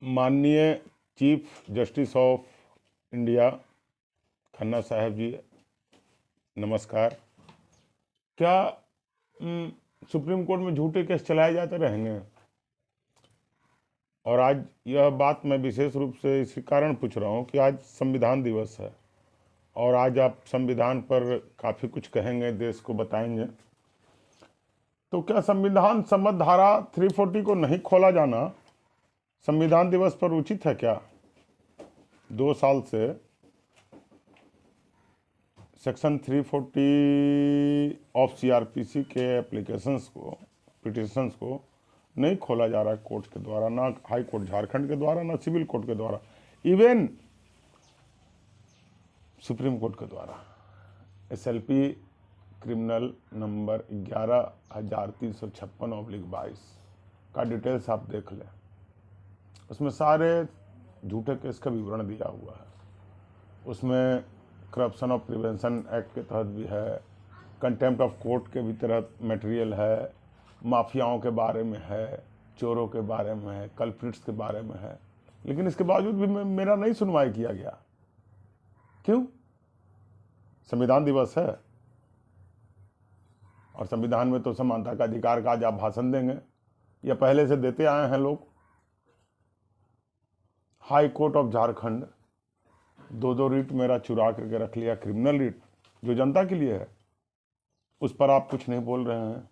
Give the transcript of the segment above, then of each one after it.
माननीय chief justice of India Khanna साहब जी, नमस्कार। क्या सुप्रीम कोर्ट में झूठे केस चलाए जाते रहेंगे? और आज यह बात मैं विशेष रूप से इसी कारण पूछ रहा हूँ कि आज संविधान दिवस है और आज आप संविधान पर काफ़ी कुछ कहेंगे, देश को बताएंगे। तो क्या संविधान संबद्ध धारा 340 को नहीं खोला जाना संविधान दिवस पर उचित है क्या? 2 साल से सेक्शन 340 ऑफ सीआरपीसी के एप्लीकेशंस को, पिटिशंस को नहीं खोला जा रहा है कोर्ट के द्वारा, ना हाई कोर्ट झारखंड के द्वारा, ना सिविल कोर्ट के द्वारा, इवन सुप्रीम कोर्ट के द्वारा। एसएलपी क्रिमिनल नंबर 11,356/22 का डिटेल्स आप देख लें, उसमें सारे झूठे केस का विवरण दिया हुआ है। उसमें करप्शन ऑफ प्रिवेंशन एक्ट के तहत भी है, कंटेम्प्ट ऑफ कोर्ट के भी तहत मटेरियल है, माफियाओं के बारे में है, चोरों के बारे में है, कल्प्रिट्स के बारे में है। लेकिन इसके बावजूद भी मेरा नहीं सुनवाई किया गया। क्यों? संविधान दिवस है और संविधान में तो समानता का अधिकार का आज आप भाषण देंगे, या पहले से देते आए हैं लोग। High court of Jharkhand 2 writ मेरा चुरा करके रख लिया, क्रिमिनल रीट जो जनता के लिए है, उस पर आप कुछ नहीं बोल रहे हैं।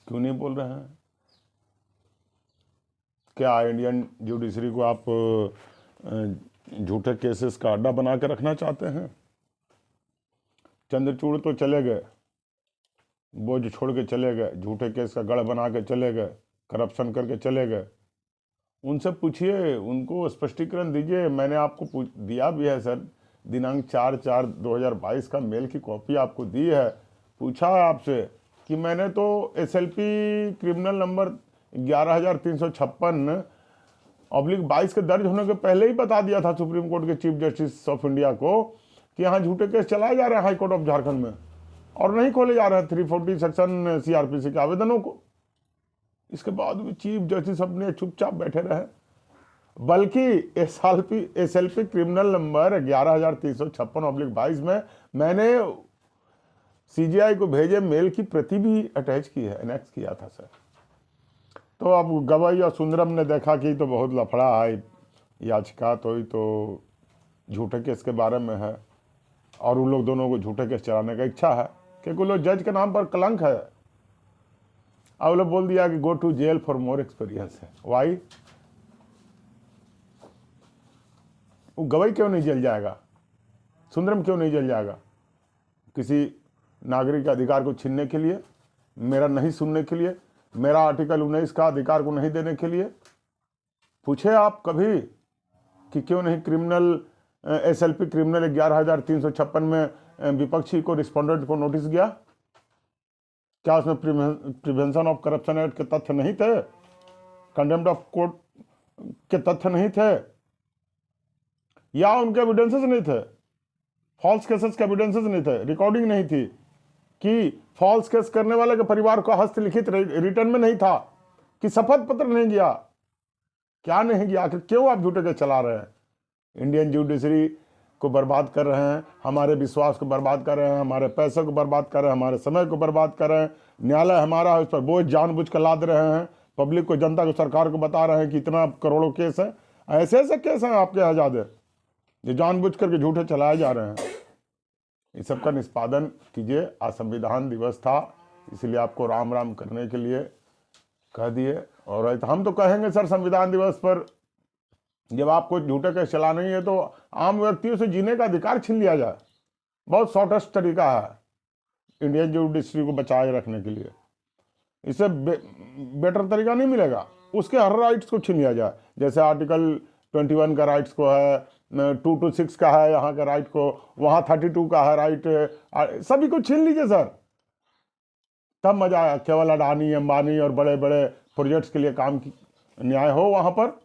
क्यों नहीं बोल रहे हैं? क्या इंडियन जुडिशरी को आप झूठे केसेस का अड्डा बना के रखना चाहते हैं? चंद्रचूड़ तो चले गए, बोझ छोड़ के चले गए, झूठे केस का गढ़ बना के चले गए, करप्शन करके चले गए। उनसे पूछिए, उनको स्पष्टीकरण दीजिए। मैंने आपको दिया भी है सर, दिनांक 4/4/2022 का मेल की कॉपी आपको दी है। पूछा है आपसे कि मैंने तो एसएलपी क्रिमिनल नंबर 11,356/22 के दर्ज होने के पहले ही बता दिया था सुप्रीम कोर्ट के चीफ जस्टिस ऑफ इंडिया को कि यहाँ झूठे केस चलाए जा रहे हैं हाई कोर्ट ऑफ झारखंड में, और नहीं खोले जा रहे हैं 340 सेक्शन सीआरपीसी के आवेदनों को। इसके बाद भी चीफ जस्टिस अपने चुपचाप बैठे रहे, बल्कि एसएलपी क्रिमिनल नंबर 11,356/22 में मैंने सीजीआई को भेजे मेल की प्रति भी अटैच की है, एनेक्स किया था सर। तो अब गवाई और सुंदरम ने देखा कि तो बहुत लफड़ा है, याचिका तो झूठे केस के बारे में है, और उन लोग दोनों को झूठे केस चलाने का इच्छा है क्योंकि वो लोग जज के नाम पर कलंक है। अब लोग बोल दिया कि go to jail for more experience है। वाई? वो गवाई क्यों नहीं जेल जाएगा? सुंदरम क्यों नहीं जेल जाएगा? किसी नागरिक के अधिकार को छीनने के लिए, मेरा नहीं सुनने के लिए, मेरा आर्टिकल 19 का अधिकार को नहीं देने के लिए? पूछे आप कभी कि क्यों नहीं क्रिमिनल एसएलपी क्रिमिनल 11,356 में विपक्षी को रिस्पोंडेंट को नोटिस गया? क्या उसमें प्रिवेंशन ऑफ करप्शन एक्ट के तथ्य नहीं थे? कंटेम्प्ट ऑफ कोर्ट के तथ्य नहीं थे? या उनके एविडेंसेस नहीं थे? फॉल्स केसेस के एविडेंसेस नहीं थे? रिकॉर्डिंग नहीं थी कि फॉल्स केस करने वाले के परिवार को हस्तलिखित रिटर्न में नहीं था कि शपथ पत्र नहीं गया? क्या नहीं गया? आखिर क्यों आप झूठे केस चला रहे हैं? इंडियन जुडिशरी को बर्बाद कर रहे हैं, हमारे विश्वास को बर्बाद कर रहे हैं, हमारे पैसे को बर्बाद कर रहे हैं, हमारे समय को बर्बाद कर रहे हैं। न्यायालय हमारा है, उस पर बोझ जानबूझ कर लाद रहे हैं, पब्लिक को, जनता को, सरकार को बता रहे हैं कि इतना करोड़ों केस है। ऐसे ऐसे केस हैं आपके यहाँ ज़्यादा जो जानबूझ करके झूठे चलाए जा रहे हैं। इस सब का निष्पादन कीजिए। आज संविधान दिवस था, इसलिए आपको राम राम करने के लिए कह दिए। और हम तो कहेंगे सर, संविधान दिवस पर जब आपको झूठे केस चलाना ही है तो आम व्यक्तियों से जीने का अधिकार छीन लिया जाए। बहुत शॉर्टेस्ट तरीका है इंडियन जुडिशरी को बचाए रखने के लिए। इससे बेटर तरीका नहीं मिलेगा। उसके हर राइट्स को छीन लिया जाए, जैसे आर्टिकल 21 का राइट्स को है, 2 to 6 का है यहाँ का राइट को, वहाँ 32 का है राइट, सभी को छीन लीजिए सर, तब मजा आया। केवल अडानी, अंबानी और बड़े बड़े प्रोजेक्ट्स के लिए काम की न्याय हो वहाँ पर।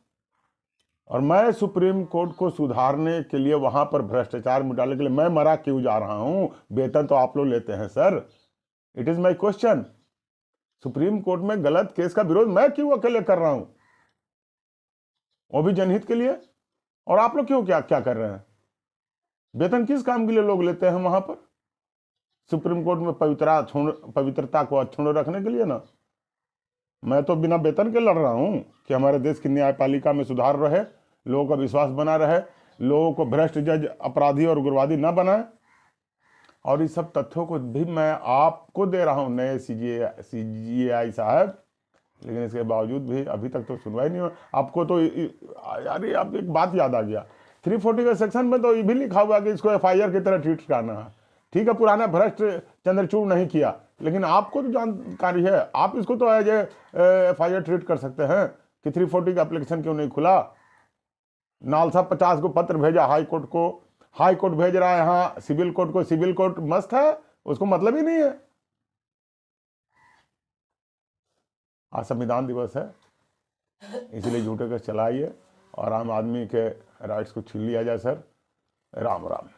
और मैं सुप्रीम कोर्ट को सुधारने के लिए, वहां पर भ्रष्टाचार मिटाने के लिए मैं मरा क्यों जा रहा हूं? वेतन तो आप लोग लेते हैं sir. It is my question. Supreme court में गलत केस का विरोध मैं क्यों अकेले कर रहा हूं? वो भी जनहित के लिए। और आप लोग क्यों क्या क्या कर रहे हैं? वेतन किस काम के लिए लोग लेते हैं वहां पर? सुप्रीम कोर्ट में पवित्रता को अक्षुण्ण रखने के लिए ना। मैं तो बिना वेतन के लड़ रहा हूं कि हमारे देश की न्यायपालिका में सुधार रहे, लोगों का विश्वास बना रहे, लोगों को भ्रष्ट जज, अपराधी और उग्रवादी न बनाए। और इस सब तथ्यों को भी मैं आपको दे रहा हूं, नए CJI साहब, लेकिन इसके बावजूद भी अभी तक तो सुनवाई नहीं हो। आपको तो यार आप एक बात याद आ गया, 340 के सेक्शन में तो ये भी लिखा हुआ कि इसको FIR की तरह ट्रीट करना है। ठीक है, पुराना भ्रष्ट चंद्रचूड़ नहीं किया, लेकिन आपको तो जानकारी है, आप इसको तो एज FIR ट्रीट कर सकते हैं कि 340 का एप्लीकेशन क्यों नहीं खुला। नालसा 50 को पत्र भेजा हाई कोर्ट को, हाई कोर्ट भेज रहा है यहाँ सिविल कोर्ट को, सिविल कोर्ट मस्त है, उसको मतलब ही नहीं है। आज संविधान दिवस है, इसलिए झूठे केस चलाइए और आम आदमी के राइट्स को छीन लिया जाए। सर, राम राम।